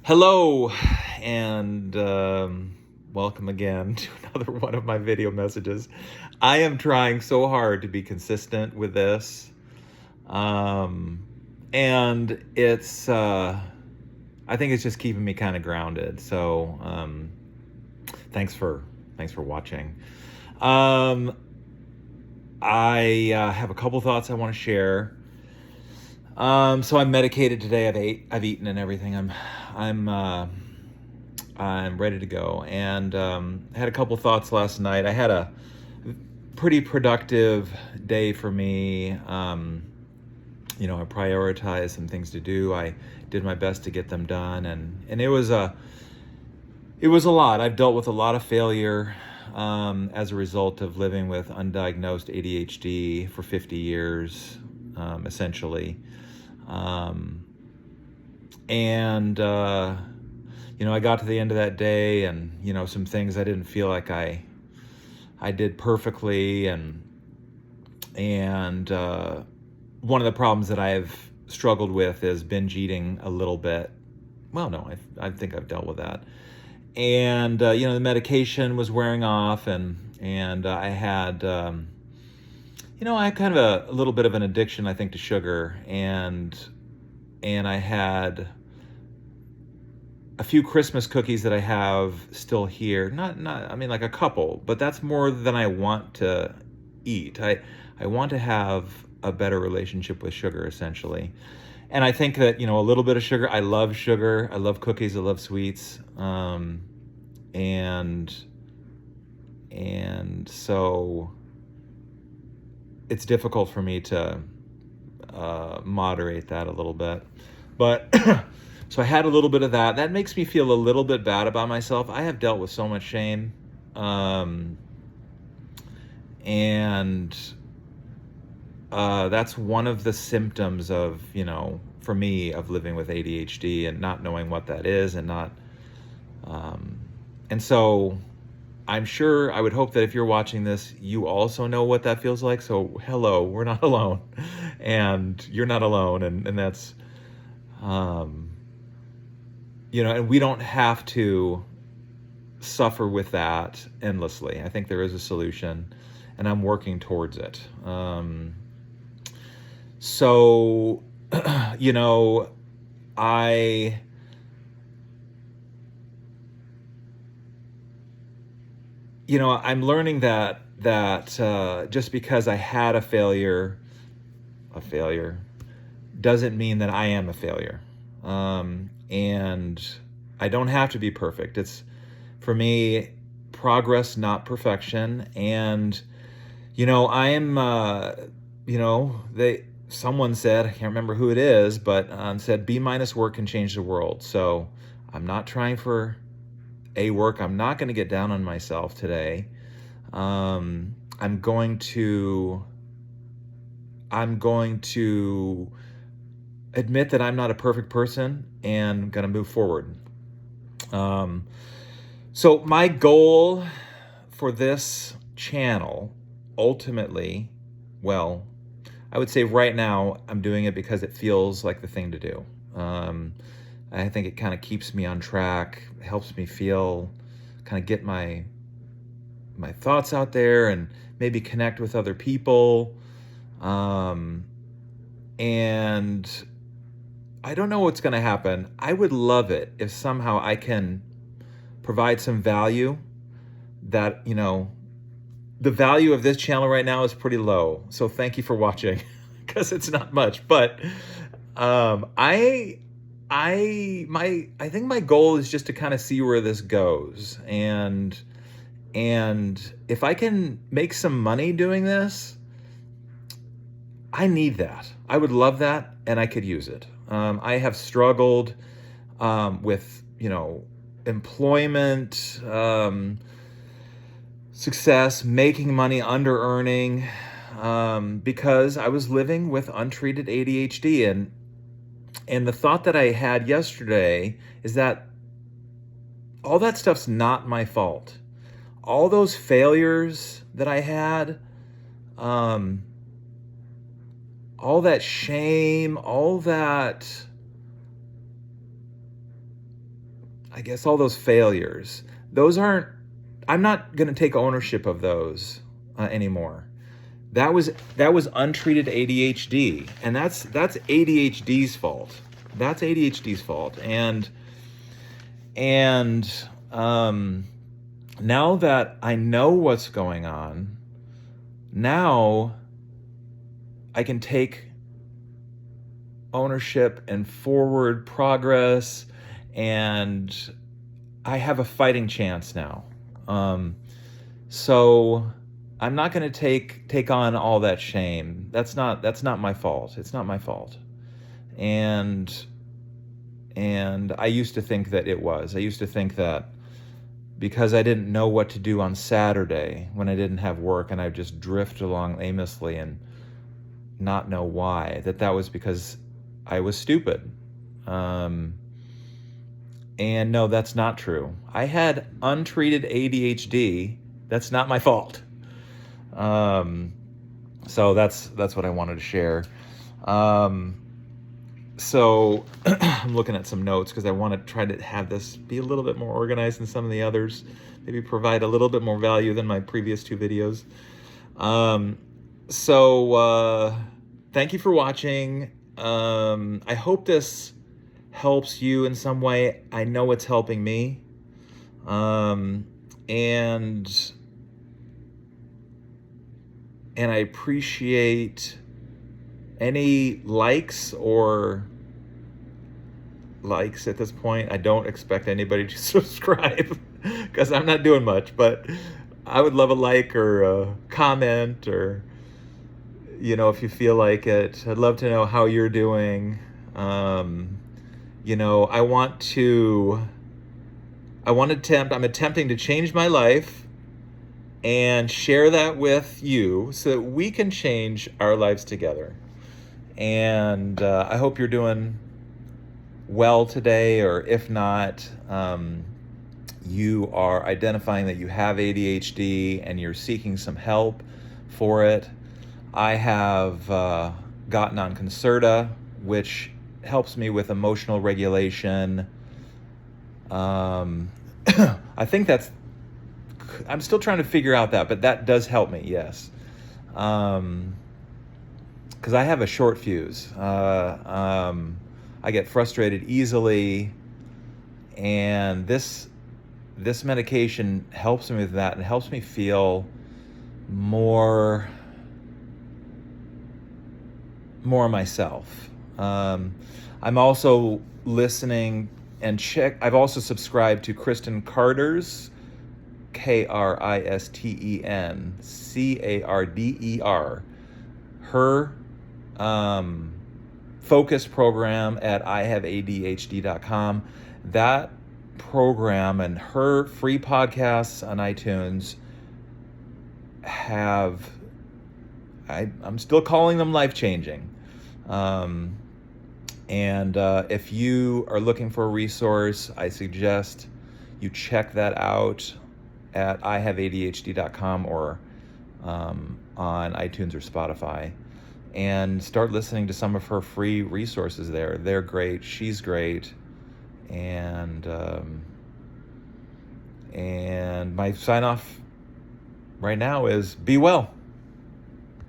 Hello, and welcome again to another one of my video messages. I am trying so hard to be consistent with this, um, and I think it's just keeping me kind of grounded. So, thanks for thanks for watching. Um, I have a couple thoughts I want to share. So I'm medicated today. I've eaten and everything. I'm I'm ready to go. And I had a couple thoughts last night. I had a pretty productive day for me. I prioritized some things to do. I did my best to get them done, and it was a lot. I've dealt with a lot of failure as a result of living with undiagnosed ADHD for 50 years, essentially. Um, and I got to the end of that day, and some things I didn't feel like I did perfectly, and one of the problems that I've struggled with is binge eating a little bit. Well, no, I think I've dealt with that, and the medication was wearing off, and I had I had kind of a little bit of an addiction, I think, to sugar, and I had a few Christmas cookies that I have still here. Not I mean, like a couple, but that's more than I want to eat. I want to have a better relationship with sugar, essentially. And I think that, a little bit of sugar, I love sugar. I love cookies. I love sweets. And so it's difficult for me to moderate that a little bit. But so I had a little bit of that. That makes me feel a little bit bad about myself. I have dealt with so much shame. And that's one of the symptoms of, for me, of living with ADHD and not knowing what that is, and so I'm sure, I would hope that if you're watching this, you also know what that feels like. So hello, we're not alone, and you're not alone, and that's, and we don't have to suffer with that endlessly. I think there is a solution, and I'm working towards it. So, I I'm learning that just because I had a failure doesn't mean that I am a failure. And I don't have to be perfect. It's, for me, progress, not perfection. And, I am, someone said, I can't remember who it is, but said B minus work can change the world. So I'm not trying for A work. I'm not going to get down on myself today. I'm going to admit that I'm not a perfect person, and I'm going to move forward. So my goal for this channel, ultimately, well, I would say right now I'm doing it because it feels like the thing to do. I think it kind of keeps me on track, helps me feel, kind of get my thoughts out there and maybe connect with other people. And I don't know what's going to happen. I would love it if somehow I can provide some value that, the value of this channel right now is pretty low. So thank you for watching, because it's not much. But I think my goal is just to kind of see where this goes, and if I can make some money doing this, I need that. I would love that, and I could use it. I have struggled with, employment, success, making money, under earning, because I was living with untreated ADHD. And the thought that I had yesterday is that all that stuff's not my fault. All those failures that I had, all that shame, all that I guess all those failures, those aren't, I'm not going to take ownership of those anymore. That was untreated ADHD, and that's ADHD's fault. That's ADHD's fault. And now that I know what's going on, now I can take ownership and forward progress, and I have a fighting chance now. So I'm not going to take on all that shame. That's not my fault. It's not my fault. And I used to think that it was. I used to think that because I didn't know what to do on Saturday when I didn't have work, and I would just drift along aimlessly and not know why, that was because I was stupid. And no, that's not true. I had untreated ADHD. That's not my fault. So that's what I wanted to share. So I'm looking at some notes because I want to try to have this be a little bit more organized than some of the others, maybe provide a little bit more value than my previous 2 videos. So thank you for watching. I hope this helps you in some way. I know it's helping me. And I appreciate any likes at this point. I don't expect anybody to subscribe because I'm not doing much, but I would love a like or a comment, or, if you feel like it. I'd love to know how you're doing. I'm attempting to change my life and share that with you so that we can change our lives together. And I hope you're doing well today, or if not, you are identifying that you have ADHD and you're seeking some help for it. I have gotten on Concerta, which helps me with emotional regulation. I think I'm still trying to figure out that, but that does help me, yes. Because I have a short fuse. I get frustrated easily, and this medication helps me with that, and helps me feel more myself. I'm also listening and I've also subscribed to Kristen Carder's, Kristen Carder, her focus program at ihaveadhd.com. That program and her free podcasts on iTunes I'm still calling them life-changing. And if you are looking for a resource, I suggest you check that out at ihaveadhd.com or on iTunes or Spotify, and start listening to some of her free resources there. They're great. She's great. And my sign-off right now is be well.